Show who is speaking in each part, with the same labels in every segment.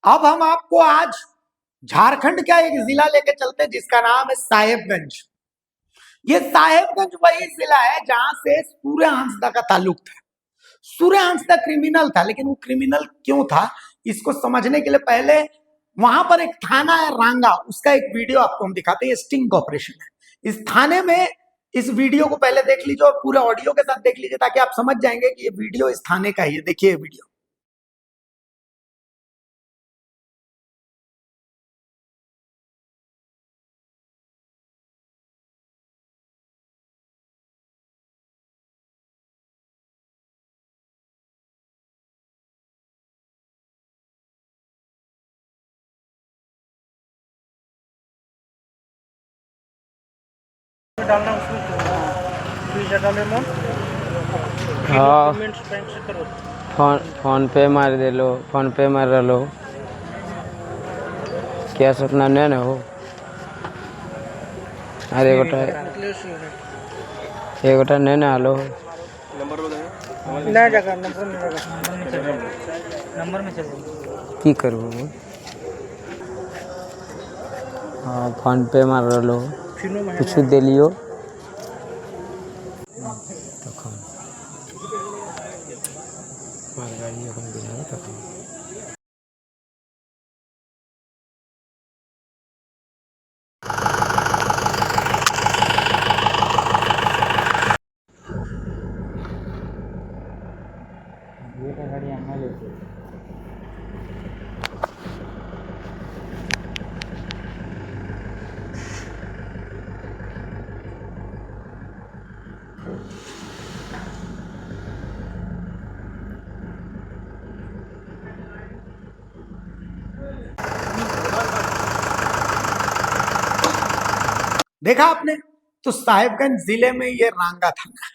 Speaker 1: अब हम आपको आज झारखंड का एक जिला लेके चलते हैं जिसका नाम है साहेबगंज। ये साहेबगंज वही जिला है जहां से सूर्य हांसदा का ताल्लुक था। सूर्य हांसदा क्रिमिनल था, लेकिन वो क्रिमिनल क्यों था इसको समझने के लिए पहले वहां पर एक थाना है रांगा, उसका एक वीडियो आपको हम दिखाते हैं। स्टिंग ऑपरेशन है इस थाने में। इस वीडियो को पहले देख लीजिए और पूरा ऑडियो के साथ देख लीजिए ताकि आप समझ जाएंगे कि ये वीडियो इस थाने का है। देखिए ये वीडियो।
Speaker 2: डालना उसमें पिज्जा डाले मन
Speaker 3: हाँ
Speaker 2: पेमेंट बैंक से करो।
Speaker 3: फोन पे मार दे लो, फोन पे मार लो। क्या सपना नहीं ना हो। अरे गोटा एक गोटा नहीं ना आलो
Speaker 2: नहीं जगह नंबर नहीं जगह नंबर में चल
Speaker 3: की करूँ। हाँ फोन पे मार लो, कुछ दे लियो तखन मालगाड़ी এখন দিলাম তখন।
Speaker 1: देखा आपने, तो साहेबगंज जिले में ये रांगा थाना है।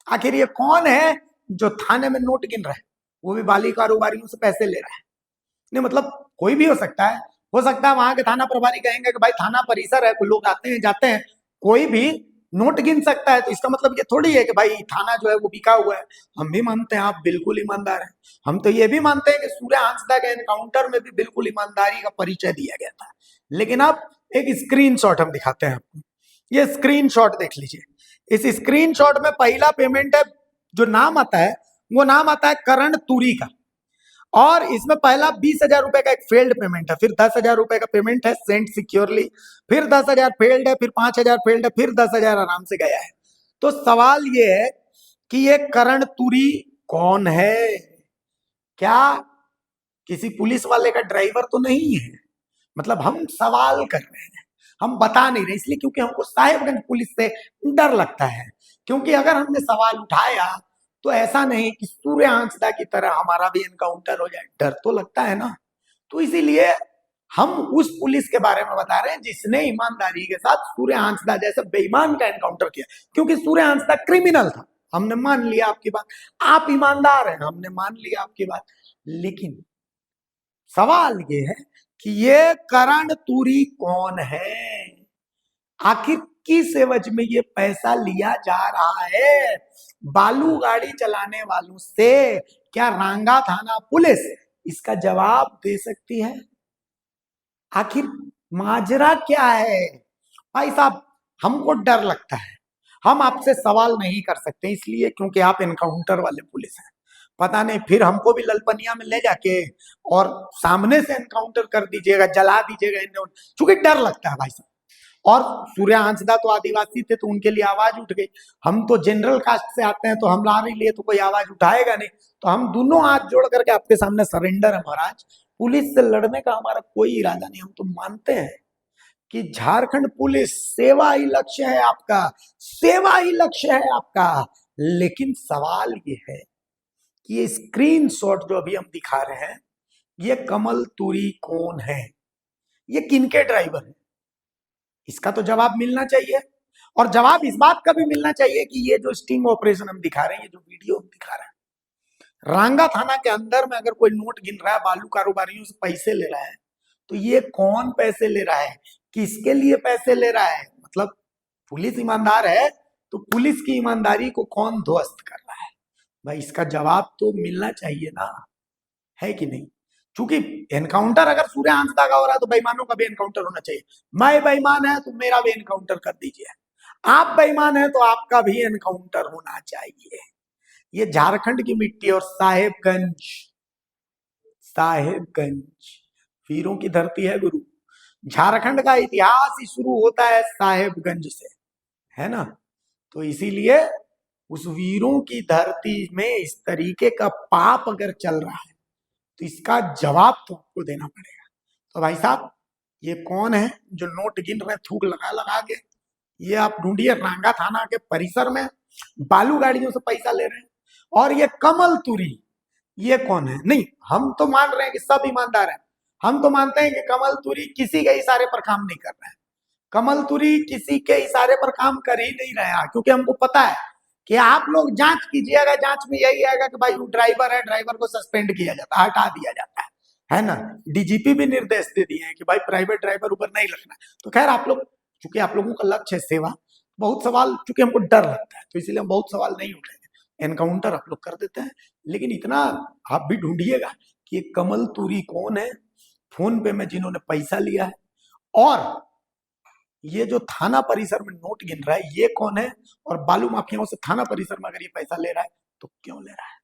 Speaker 1: आखिर ये कौन है जो थाने में नोट गिन रहा है, वो भी बाली कारोबारियों से पैसे ले रहा है। नहीं मतलब कोई भी हो सकता है। हो सकता है वहां के थाना प्रभारी कहेंगे कि भाई थाना परिसर है, कुछ लोग आते हैं जाते हैं, कोई भी नोट गिन सकता है। तो इसका मतलब ये थोड़ी है कि भाई थाना जो है वो बिका हुआ है। हम भी मानते हैं आप बिल्कुल ईमानदार हैं। हम तो ये भी मानते हैं कि सूर्य हांसदा के एनकाउंटर में भी बिल्कुल ईमानदारी का परिचय दिया गया था। लेकिन अब एक स्क्रीनशॉट हम दिखाते हैं आपको। ये स्क्रीनशॉट देख लीजिए। इस स्क्रीनशॉट में पहला पेमेंट है, जो नाम आता है वो नाम आता है करण तुरी का। और इसमें पहला 20,000 रुपए का एक फेल्ड पेमेंट है, फिर 10,000 रुपए का पेमेंट है सेंट सिक्योरली, फिर 10,000 फेल्ड है, फिर 5,000 फेल्ड है, फिर 10,000 आराम से गया है। तो सवाल ये है कि ये करण तुरी कौन है? क्या किसी पुलिस वाले का ड्राइवर तो नहीं है? मतलब हम सवाल कर रहे हैं, हम बता नहीं रहे इसलिए क्योंकि हमको साहेबगंज पुलिस से डर लगता है। क्योंकि अगर हमने सवाल उठाया तो ऐसा नहीं कि सूर्य हांसदा की तरह हमारा भी एनकाउंटर हो जाए, डर तो लगता है ना। तो इसीलिए हम उस पुलिस के बारे में बता रहे हैं जिसने ईमानदारी के साथ सूर्य हांसदा जैसे बेईमान का एनकाउंटर किया। क्योंकि सूर्य हांसदा क्रिमिनल था, हमने मान लिया आपकी बात। आप ईमानदार हैं, हमने मान लिया आपकी बात। लेकिन सवाल ये है कि ये करण तुरी कौन है? आखिर किस एवज में ये पैसा लिया जा रहा है बालू गाड़ी चलाने वालों से? क्या रांगा थाना पुलिस इसका जवाब दे सकती है? आखिर माजरा क्या है? भाई साहब, हमको डर लगता है, हम आपसे सवाल नहीं कर सकते इसलिए क्योंकि आप एनकाउंटर वाले पुलिस हैं। पता नहीं फिर हमको भी ललपनिया में ले जाके और सामने से एनकाउंटर कर दीजिएगा, जला दीजिएगा इन्हें, चूंकि डर लगता है भाई साहब। और सूर्य हांसदा तो आदिवासी थे तो उनके लिए आवाज उठ गई। हम तो जनरल कास्ट से आते हैं तो हमारे लिए तो कोई आवाज उठाएगा नहीं। तो हम दोनों हाथ जोड़ करके आपके सामने सरेंडर है महाराज। पुलिस से लड़ने का हमारा कोई इरादा नहीं। हम तो मानते हैं कि झारखंड पुलिस सेवा ही लक्ष्य है आपका, सेवा ही लक्ष्य है आपका। लेकिन सवाल ये है कि ये स्क्रीन शॉट जो अभी हम दिखा रहे हैं, ये कमल तुरी कौन है? ये किनके ड्राइवर है? इसका तो जवाब मिलना चाहिए। और जवाब इस बात का भी मिलना चाहिए कि ये जो स्टिंग ऑपरेशन हम दिखा रहे हैं, ये जो वीडियो हम दिखा रहे हैं, रांगा थाना के अंदर में अगर कोई नोट गिन रहा है, बालू कारोबारियों से पैसे ले रहा है, तो ये कौन पैसे ले रहा है, किसके लिए पैसे ले रहा है? मतलब पुलिस ईमानदार है तो पुलिस की ईमानदारी को कौन ध्वस्त कर रहा है? भाई इसका जवाब तो मिलना चाहिए ना, है कि नहीं? चूंकि एनकाउंटर अगर सूर्यांश दागा हो रहा है तो बेईमानों का भी एनकाउंटर होना चाहिए। मैं बेईमान है तो मेरा भी एनकाउंटर कर दीजिए, आप बेईमान है तो आपका भी एनकाउंटर होना चाहिए। ये झारखंड की मिट्टी और साहेबगंज, साहेबगंज वीरों की धरती है गुरु। झारखंड का इतिहास ही शुरू होता है साहेबगंज से, है ना। तो इसीलिए उस वीरों की धरती में इस तरीके का पाप अगर चल रहा है तो इसका जवाब तो आपको देना पड़ेगा। तो भाई साहब ये कौन है जो नोट गिन रहे थूक लगा लगा के? ये आप ढूंढिए रांगा थाना के परिसर में बालू गाड़ियों से पैसा ले रहे हैं। और ये कमल तुरी, ये कौन है? नहीं, हम तो मान रहे हैं कि सब ईमानदार हैं, हम तो मानते हैं कि कमल तुरी किसी के इशारे पर काम नहीं कर रहे हैं। कमल तुरी किसी के इशारे पर काम कर ही नहीं रहा, क्योंकि हमको पता है कि आप लोग जांच कीजिएगा, जांच में यही आएगा कि भाई वो ड्राइवर है, ड्राइवर को सस्पेंड किया जाता है, हटा दिया जाता है ना। डीजीपी भी निर्देश दे दिए हैं कि भाई प्राइवेट ड्राइवर ऊपर नहीं रखना। तो खैर आप लोग, चूंकि आप लोगों का लक्ष्य है सेवा, बहुत सवाल, चूंकि हमको डर लगता है तो इसीलिए हम बहुत सवाल नहीं उठाएंगे, एनकाउंटर आप लोग कर देते हैं। लेकिन इतना आप भी ढूंढिएगा कि ये कमल तुरी कौन है, फोन पे में जिन्होंने पैसा लिया है, और ये जो थाना परिसर में नोट गिन रहा है ये कौन है, और बालू माफियाओं से थाना परिसर में अगर ये पैसा ले रहा है तो क्यों ले रहा है।